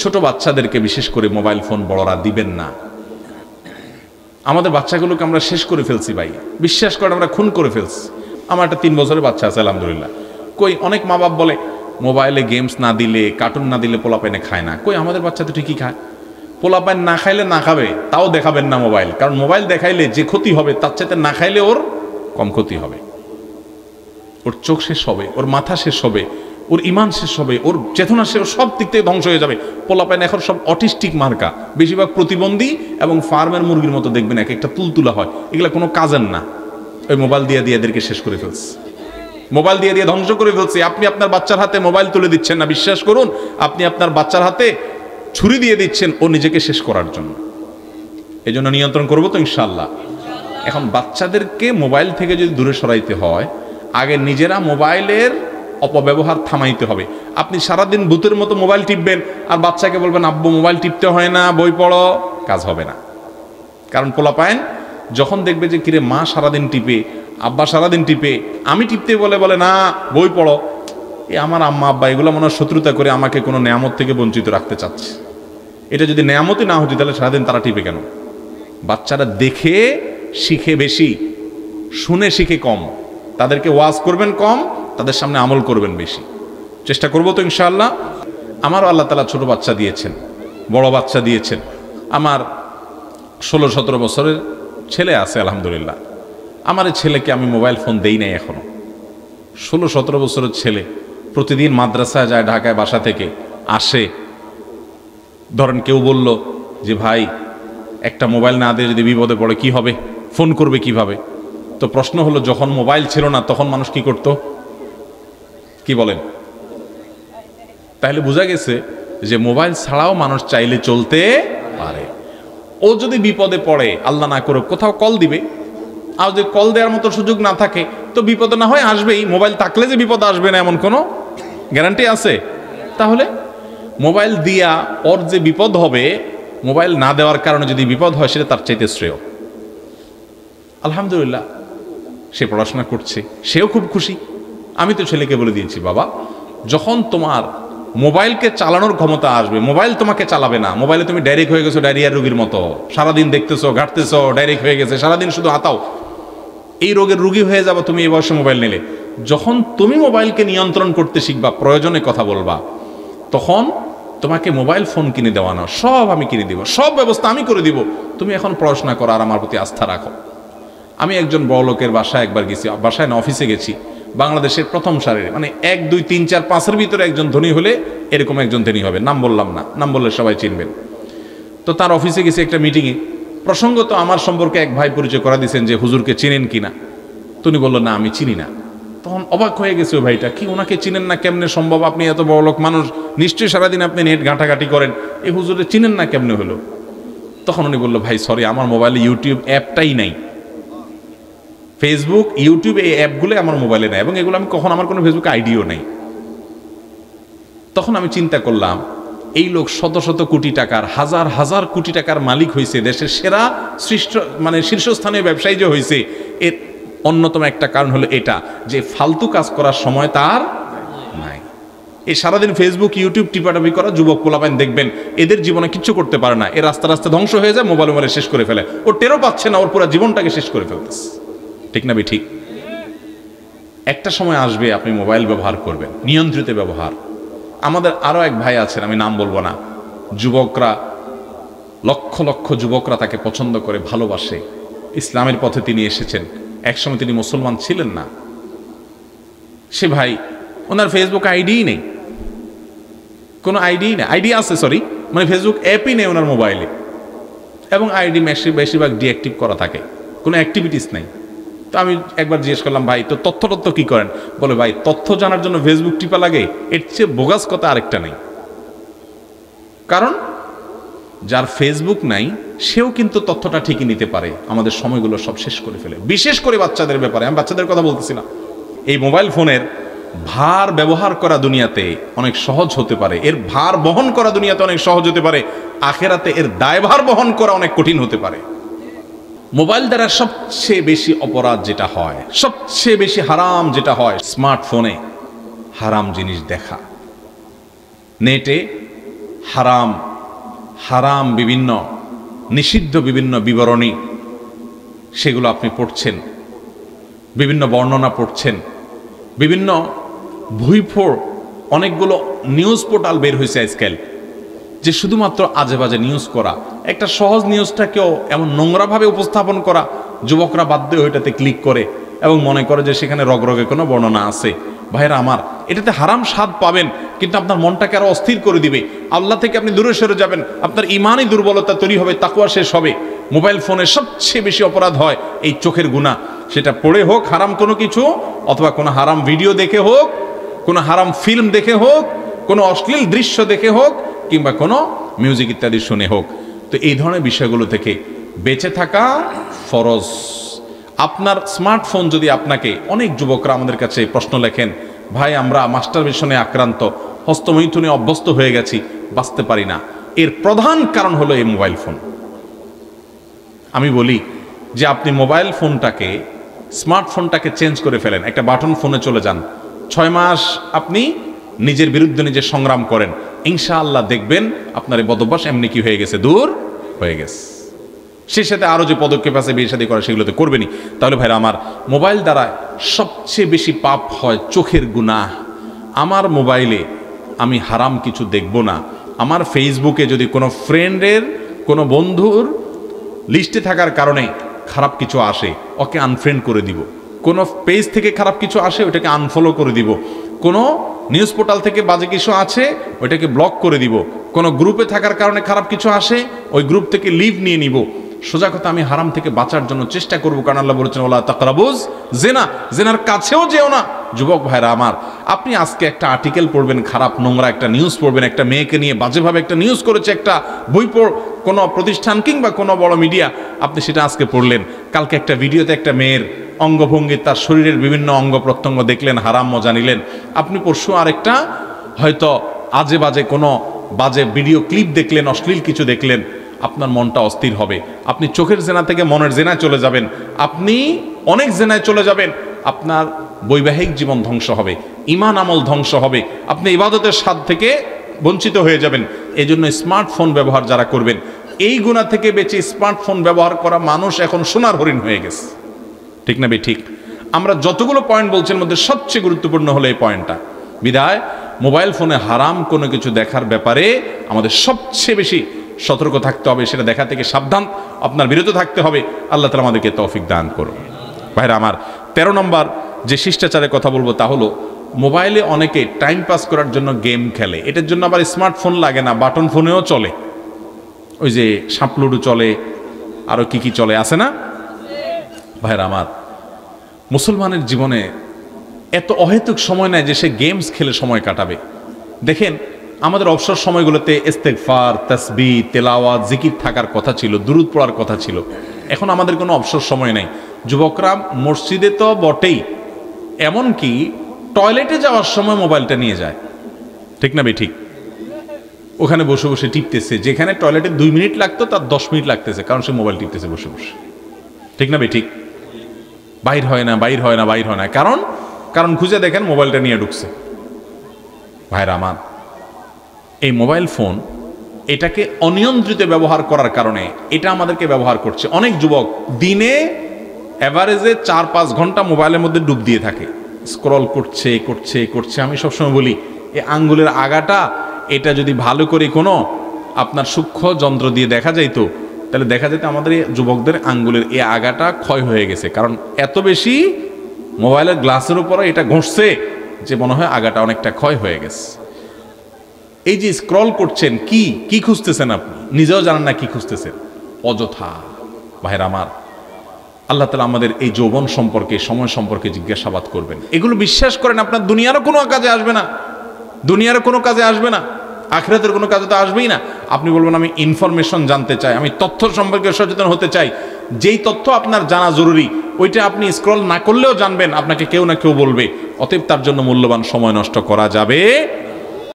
ছোট বাচ্চাদেরকে বিশেষ করে মোবাইল ফোন বড়রা দিবেন না। আমাদের বাচ্চাগুলোকে আমরা শেষ করে ফেলছি ভাই, বিশ্বাস করে আমরা খুন করে ফেলছি। আমার একটা 3 বছরের বাচ্চা আছে আলহামদুলিল্লাহ। কই অনেক মা বাপ বলে মোবাইলে গেমস না দিলে, কার্টুন না দিলে পোলাপাইনে খায় না। কই আমাদের বাচ্চা তো ঠিকই খায়। পোলাপাইন না খাইলে না খাবে, তাও দেখাবেন না মোবাইল, কারণ মোবাইল দেখাইলে যে ক্ষতি হবে তার চাইতে না খাইলে ওর কম ক্ষতি হবে। ওর চোখ শেষ হবে, ওর মাথা শেষ হবে, ওর ইমান শেষ হবে, ওর চেতনা শেষ, সব দিক থেকে ধ্বংস হয়ে যাবে। পোলাপাইন এখন সব অটিস্টিক মার্কা, বেশিরভাগ প্রতিবন্ধী এবং ফার্মের মুরগির মতো দেখবেন এক একটা তুলতুলা হয়। এগুলা কোনো কাজের না। ওই মোবাইল দিয়ে এদেরকে শেষ করে ফেলছে, মোবাইল দিয়ে ধ্বংস করে ফেলছে। আপনি আপনার বাচ্চার হাতে মোবাইল তুলে দিচ্ছেন না, বিশ্বাস করুন আপনি আপনার বাচ্চার হাতে ছুরি দিয়ে দিচ্ছেন ও নিজেকে শেষ করার জন্য। এই জন্য নিয়ন্ত্রণ করবো তো ইনশাআল্লাহ। এখন বাচ্চাদেরকে মোবাইল থেকে যদি দূরে সরাইতে হয়, আগে নিজেরা মোবাইলের অপব্যবহার থামাইতে হবে। আপনি সারাদিন ভূতের মতো মোবাইল টিপবেন আর বাচ্চাকে বলবেন আব্বু মোবাইল টিপতে হয় না, বই পড়ো, কাজ হবে না। কারণ পোলাপায়েন যখন দেখবে যে কিরে মা সারাদিন টিপে, আব্বা সারাদিন টিপে, আমি টিপতে বলে না বই পড়ো, আমার আম্মা আব্বা এগুলো মনে হয় শত্রুতা করে আমাকে কোনো নেয়ামত থেকে বঞ্চিত রাখতে চাচ্ছে। এটা যদি নেয়ামতই না হতো তাহলে সারাদিন তারা টিপে কেন? বাচ্চারা দেখে শিখে বেশি, শুনে শিখে কম। তাদেরকে ওয়াজ করবেন কম, তাদের সামনে আমল করবেন বেশি। চেষ্টা করবো তো ইনশাআল্লাহ। আমারও আল্লাহ তাআলা ছোট বাচ্চা দিয়েছেন, বড় বাচ্চা দিয়েছেন। আমার 16-17 বছরের ছেলে আছে আলহামদুলিল্লাহ। আমার এই ছেলেকে আমি মোবাইল ফোন দেই নাই এখনো। 16-17 বছরের ছেলে প্রতিদিন মাদ্রাসায় যায়, ঢাকায় বাসা থেকে আসে। ধরেন কেউ বলল যে ভাই একটা মোবাইল না দিয়ে যদি বিপদে পড়ে কি হবে, ফোন করবে কিভাবে? তো প্রশ্ন হলো যখন মোবাইল ছিল না তখন মানুষ কি করত? কি বলেন? তাহলে বোঝা গেছে যে মোবাইল ছাড়াও মানুষ চাইলে চলতে পারে। ও যদি বিপদে পড়ে, আল্লাহ না করে কোথাও কল দিবে, আর যদি কল দেওয়ার মতো সুযোগ না থাকে তো বিপদ না হয় আসবেই। মোবাইল থাকলে যে বিপদ আসবে না এমন কোনো গ্যারান্টি আছে? তাহলে মোবাইল দিয়া ওর যে বিপদ হবে, মোবাইল না দেওয়ার কারণে যদি বিপদ হয় সেটা তার চাইতে শ্রেয়। আলহামদুলিল্লাহ সে পড়াশোনা করছে, সেও খুব খুশি। আমি তো ছেলেকে বলে দিয়েছি বাবা যখন তোমার মোবাইলকে চালানোর ক্ষমতা আসবে, মোবাইল তোমাকে চালাবে না। মোবাইলে তুমি ডাইরেক্ট হয়ে গেছো ডায়রিয়ার রোগীর মতো, সারাদিন দেখতেছো, ঘাটতেছো, ডাইরেক্ট হয়ে গেছে, সারাদিন শুধু হাতাও। এই রোগের রোগী হয়ে যাবো তুমি এই বয়সে মোবাইল নিলে। যখন তুমি মোবাইলকে নিয়ন্ত্রণ করতে শিখবা, প্রয়োজনে কথা বলবা, তখন তোমাকে মোবাইল ফোন কিনে দেওয়া না, সব আমি কিনে দিব, সব ব্যবস্থা আমি করে দিব। তুমি এখন পড়াশোনা করো আর আমার প্রতি আস্থা রাখো। আমি একজন বড় লোকের বাসায় একবার গেছি, বাসায় না অফিসে গেছি। বাংলাদেশের প্রথম সারির মানে 1, 2, 3, 4, 5-এর ভিতরে একজন ধনী হলে এরকম একজন ধনী হবে। নাম বললাম না, নাম বললে সবাই চিনবেন। তো তার অফিসে গেছি একটা মিটিংয়ে। প্রসঙ্গত আমার সম্পর্কে এক ভাই পরিচয় করা দিয়েছেন যে হুজুরকে চিনেন কিনা। তিনি বললো না আমি চিনি না। তখন অবাক হয়ে গেছে ওই ভাইটা, কি ওনাকে চিনেন না কেমনে সম্ভব? আপনি এত বড় লোক মানুষ, নিশ্চয়ই সারাদিন আপনি নেট ঘাঁটাঘাঁটি করেন, এই হুজুরে চিনেন না কেমনে হলো? তখন উনি বললো ভাই সরি, আমার মোবাইলে ইউটিউব অ্যাপটাই নাই, ফেসবুক ইউটিউব এই অ্যাপগুলো আমার মোবাইলে নাই, এবং এগুলো আমি কখন, আমার কোনো ফেসবুক আইডিও নেই। তখন আমি চিন্তা করলাম এই লোক শত শত কোটি টাকার, হাজার হাজার কোটি টাকার মালিক হয়েছে, দেশের সেরা শীর্ষস্থানীয় ব্যবসায়ী যে হয়েছে, এর অন্যতম একটা কারণ হলো এটা যে ফালতু কাজ করার সময় তার নাই। এই সারাদিন ফেসবুক ইউটিউব টিপাটাপি করা যুবক পোলাপাইন দেখবেন এদের জীবনে কিচ্ছু করতে পারে না, এর রাস্তা রাস্তা ধ্বংস হয়ে যায়, মোবাইল শেষ করে ফেলে, ও টেরও পাচ্ছে না ওর পুরো জীবনটাকে শেষ করে ফেলতেছে। ঠিক না? ঠিক। একটা সময় আসবে আপনি মোবাইল ব্যবহার করবেন, নিয়ন্ত্রিত ব্যবহার। আমাদের আরো এক ভাই আছেন, আমি নাম বলবো না, যুবকরা, লক্ষ লক্ষ যুবকরা তাকে পছন্দ করে, ভালোবাসে। ইসলামের পথে তিনি এসেছেন, একসময় তিনি মুসলমান ছিলেন না। সে ভাই, ওনার ফেসবুক আইডিই নেই, কোনো আইডিই নেই, আইডি আছে সরি, মানে ফেসবুক অ্যাপই নেই ওনার মোবাইলে, এবং আইডি বেশিরভাগ ডিঅ্যাক্টিভ করা থাকে, কোনো অ্যাক্টিভিটিস নাই। তো আমি একবার জিজ্ঞেস করলাম ভাই তো তথ্য কি করেন? বলে ভাই তথ্য জানার জন্য ফেসবুক টিপা লাগে, এর চেয়ে বোগাস কথা আরেকটা নেই। কারণ যার ফেসবুক নাই সেও কিন্তু তথ্যটা ঠিকই নিতে পারে। আমাদের সময়গুলো সব শেষ করে ফেলে, বিশেষ করে বাচ্চাদের ব্যাপারে। আমি বাচ্চাদের কথা বলতেছিলাম। এই মোবাইল ফোনের ভার ব্যবহার করা দুনিয়াতে অনেক সহজ হতে পারে, এর ভার বহন করা দুনিয়াতে অনেক সহজ হতে পারে, আখেরাতে এর দায়ভার বহন করা অনেক কঠিন হতে পারে। মোবাইল দ্বারা সবচেয়ে বেশি অপরাধ যেটা হয়, সবচেয়ে বেশি হারাম যেটা হয়, স্মার্টফোনে হারাম জিনিস দেখা, নেটে হারাম হারাম বিভিন্ন নিষিদ্ধ বিভিন্ন বিবরণী সেগুলো আপনি পড়ছেন, বিভিন্ন বর্ণনা পড়ছেন, বিভিন্ন ভুইফোড় অনেকগুলো নিউজ পোর্টাল বের হয়েছে আজকাল যে শুধুমাত্র আজে বাজে নিউজ করা, একটা সহজ নিউজটাকেও এমন নোংরাভাবে উপস্থাপন করা, যুবকরা বাধ্য হয়ে ওইটাতে ক্লিক করে এবং মনে করে যে সেখানে রগরগে কোনো বর্ণনা আছে। ভাইরা আমার, এটাতে হারাম স্বাদ পাবেন, কিন্তু আপনার মনটাকে আরো অস্থির করে দিবে, আল্লাহ থেকে আপনি দূরে সরে যাবেন, আপনার ইমানই দুর্বলতা তৈরি হবে, তাকওয়া শেষ হবে। মোবাইল ফোনে সবচেয়ে বেশি অপরাধ হয় এই চোখের গুনাহ, সেটা পড়ে হোক হারাম কোনো কিছু, অথবা কোনো হারাম ভিডিও দেখে হোক, কোনো হারাম ফিল্ম দেখে হোক, কোনো অশ্লীল দৃশ্য দেখে হোক, কিংবা কোনো মিউজিক ইত্যাদি শুনে হোক। তো এই ধরনের বিষয়গুলো থেকে বেঁচে থাকা ফরজ। আপনার স্মার্টফোন যদি আপনাকে, অনেক যুবকরা আমাদের কাছে প্রশ্ন লেখেন, ভাই আমরা মাস্টারবেশনে আক্রান্ত, হস্তমৈথুনে অভ্যস্ত হয়ে গেছি, বাঁচতে পারি না। এর প্রধান কারণ হলো এই মোবাইল ফোন। আমি বলি যে আপনি মোবাইল ফোনটাকে, স্মার্টফোনটাকে চেঞ্জ করে ফেলেন, একটা বাটন ফোনে চলে যান, 6 মাস আপনি নিজের বিরুদ্ধে নিজে সংগ্রাম করেন, ইনশাআল্লাহ দেখবেন আপনার এই বদভ্যাস এমনি কি হয়ে গেছে, দূর হয়ে গেছে। সেই সাথে আরও যে পদক্ষেপ আছে বিয়ে শাদী করা, সেগুলো তো করবেনই। তাহলে ভাইরা আমার, মোবাইল দ্বারা সবচেয়ে বেশি পাপ হয় চোখের গুনাহ। আমার মোবাইলে আমি হারাম কিছু দেখব না। আমার ফেসবুকে যদি কোনো ফ্রেন্ডের, কোনো বন্ধুর লিস্টে থাকার কারণে খারাপ কিছু আসে, ওকে আনফ্রেন্ড করে দিব। কোনো পেজ থেকে খারাপ কিছু আসে, ওটাকে আনফলো করে দিব। কোনো নিউজ পোর্টাল থেকে বাজে কিছু আছে, ওইটাকে ব্লক করে দিব। কোনো গ্রুপে থাকার কারণে খারাপ কিছু আসে, ওই গ্রুপ থেকে লিভ নিয়ে নিব। সোজা কথা, আমি হারাম থেকে বাঁচার জন্য চেষ্টা করবো, কারণ আল্লাহ বলেছেন ওয়ালা তাকরাবুজ জিনা, জিনার কাছেও যেও না। যুবক ভাইরা আমার, আপনি আজকে একটা আর্টিকেল পড়বেন, খারাপ নোংরা একটা নিউজ পড়বেন, একটা মেয়েকে নিয়ে বাজেভাবে একটা নিউজ করেছে একটা বই কোনো প্রতিষ্ঠান কিংবা কোনো বড় মিডিয়া, আপনি সেটা আজকে পড়লেন। কালকে একটা ভিডিওতে একটা মেয়ের অঙ্গভঙ্গি, তার শরীরের বিভিন্ন অঙ্গ প্রত্যঙ্গ দেখলেন, হারাম মজা নিলেন। আপনি পরশু আরেকটা হয়তো আজে বাজে কোনো বাজে ভিডিও ক্লিপ দেখলেন, অশ্লীল কিছু দেখলেন, আপনার মনটা অস্থির হবে। আপনি চোখের জেনা থেকে মনের জেনায় চলে যাবেন, আপনি অনেক জেনায় চলে যাবেন। আপনার বৈবাহিক জীবন ধ্বংস হবে, ঈমান আমল ধ্বংস হবে, আপনি ইবাদতের স্বাদ থেকে বঞ্চিত হয়ে যাবেন। এই জন্য স্মার্টফোন ব্যবহার যারা করবেন, এই গুনাহ থেকে বেঁচে স্মার্টফোন ব্যবহার করা মানুষ এখন সোনার হরিণ হয়ে গেছে। ঠিক না বে ঠিক? আমরা যতগুলো পয়েন্ট বলছি, এর মধ্যে সবচেয়ে গুরুত্বপূর্ণ হলো এই পয়েন্টটা। বিধায় মোবাইল ফোনে হারাম কোনো কিছু দেখার ব্যাপারে আমাদের সবচেয়ে বেশি সতর্ক থাকতে হবে, সেটা দেখা থেকে সাবধান, আপনার বিরত থাকতে হবে। আল্লাহ তাআলা আমাদেরকে তৌফিক দান করুন। ভাইরা আমার, 13 নম্বর যে শিষ্টাচারের কথা বলবো তা হলো, মোবাইলে অনেকে টাইম পাস করার জন্য গেম খেলে। এটার জন্য আবার স্মার্টফোন লাগে না, বাটন ফোনেও চলে। ওই যে সাপলুডু চলে, আরও কি কি চলে, আছে না? ভাইরা আমার, মুসলমানের জীবনে এত অহেতুক সময় নেয় যে সে গেমস খেলে সময় কাটাবে। দেখেন, আমাদের অবসর সময়গুলোতে ইস্তেগফার, তাসবিহ, তেলাওয়াত, জিকির থাকার কথা ছিল, দুরূদ পড়ার কথা ছিল। এখন আমাদের কোনো অবসর সময় নেই। যুবকরা মসজিদে তো বটেই, এমনকি টয়লেটে যাওয়ার সময় মোবাইলটা নিয়ে যায়। ঠিক না বে ঠিক? ওখানে বসে বসে টিপতেছে, যেখানে টয়লেটে 2 মিনিট লাগতো তার 10 মিনিট লাগতেছে, কারণ সে মোবাইল টিপতেছে বসে বসে। ঠিক না বে ঠিক? বাইর হয় না, বাইর হয় না, বাইর হয় না, কারণ কারণ খুঁজে দেখেন মোবাইলটা নিয়ে ঢুকছে। ভাইরা আমার, এই মোবাইল ফোন, এটাকে অনিয়ন্ত্রিত ব্যবহার করার কারণে এটা আমাদেরকে ব্যবহার করছে। অনেক যুবক দিনে অ্যাভারেজে 4-5 ঘন্টা মোবাইলের মধ্যে ডুব দিয়ে থাকে, স্ক্রল করছে করছে করছে। আমি সবসময় বলি, এই আঙ্গুলের আগাটা, এটা যদি ভালো করে কোনো আপনার সূক্ষ্ম যন্ত্র দিয়ে দেখা যাইতো, তাহলে দেখা যেত আমাদের এই যুবকদের আঙ্গুলের এই আগাটা ক্ষয় হয়ে গেছে, কারণ এত বেশি মোবাইলের গ্লাসের উপরে এটা ঘষছে যে মনে হয় আগাটা অনেকটা ক্ষয় হয়ে গেছে। এই যে স্ক্রল করছেন, কি কি খুঁজতেছেন আপনি নিজেও জানেন না কি খুঁজতেছেন, অযথা। ভাইরা আমার, আল্লাহ তাআলা আমাদের এই যৌবন সম্পর্কে, সময় সম্পর্কে জিজ্ঞাসাবাদ করবেন। এগুলো বিশ্বাস করেন, আপনার দুনিয়ারও কোনো কাজে আসবে না, দুনিয়ারও কোনো কাজে আসবে না, আখিরাতের কোনো কাজে তো আসবেই না। আপনি বলবেন আমি ইনফরমেশন জানতে চাই, আমি তথ্য সম্পর্কে সচেতন হতে চাই। যেই তথ্য আপনার জানা জরুরি, ওইটা আপনি স্ক্রল না করলেও জানবেন, আপনাকে কেউ না কেউ বলবে। অতএব তার জন্য মূল্যবান সময় নষ্ট করা যাবে